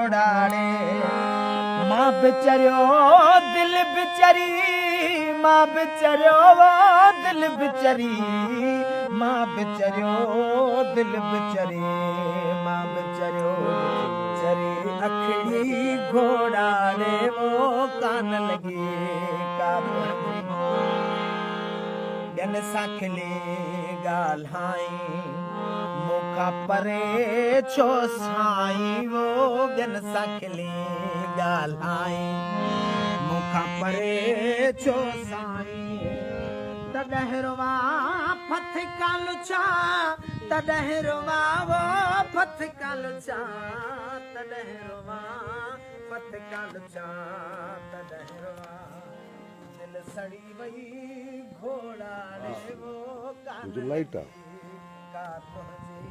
घोड़ाड़े मां बिचरियो दिल बिचरी मां बिचरियो दिल बिचरी मां बिचरियो दिल बिचरी मां बिचरियो चरी अखड़ी घोड़ाड़े वो कान लगी ॼन सां खिले ॻाल्हाई मूंखां परे छो साईं वो ॼन सां खिले ॻाल्हाई मूंखां परे छो साईं तॾहिं रोवा फथ कालुचा तॾहिं रोवा वो फथ कालुचा तॾहिं रोवा फथ कालुचा तॾहिं रोवा दिल सड़ी वई घोड़ाड़े वो कान लाइटा का तुझे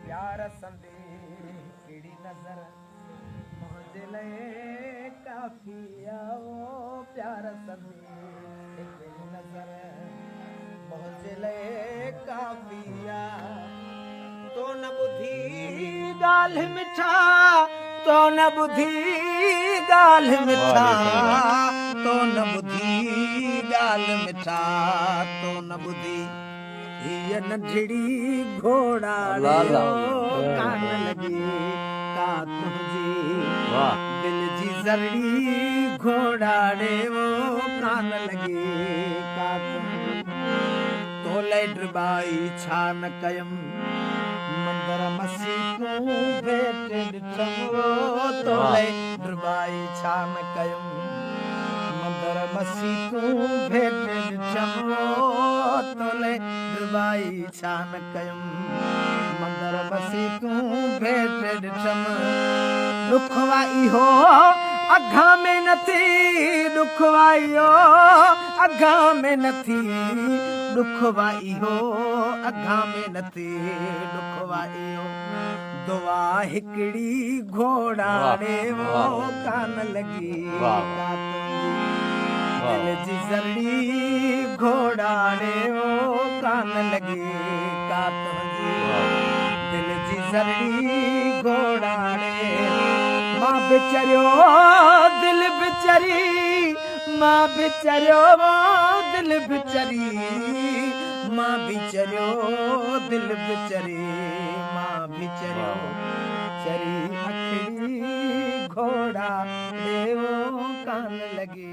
प्यार संदे किड़ी नजर मुझे लए काफी आओ प्यार संदे किड़ी नजर मुझे लए काफी आ तो न बुधी गाल मिठा तो न बुधी गाल मिठा तो न बुधी गाल मिठा तो न बुधी ये नंढड़ी घोड़ाड़े कान लगी का तुझी दिल जी जरड़ी घोड़ाड़े वो कान लगी का तोले ड्रबाई छान कयम मंदर मसीको भेट ॾिठमो तोले ड्रबाई छान कयम मंदर मसीको भेट ॾिठमो तोले ड्रबाई छान कयम मंदर मसीको भेट ॾिठम दुखवा इहो अघा में नथी दुखवा इहो अघा में नथी दुखवा इहो अघा में नथी दुखवा इहो दुआ हिकड़ी घोड़ाड़े वो कान लगी दिल जी जरड़ी घोड़ाड़े वो कान लगी का तुझी दिल जी जरड़ी घोड़ाड़े मां बिचरियो दिल बिचरी मां बिचरियो दिल बिचरी मां बिचरियो दिल बिचरी मां बिचरियो चरी अखड़ी घोड़ा देवो कान लगी।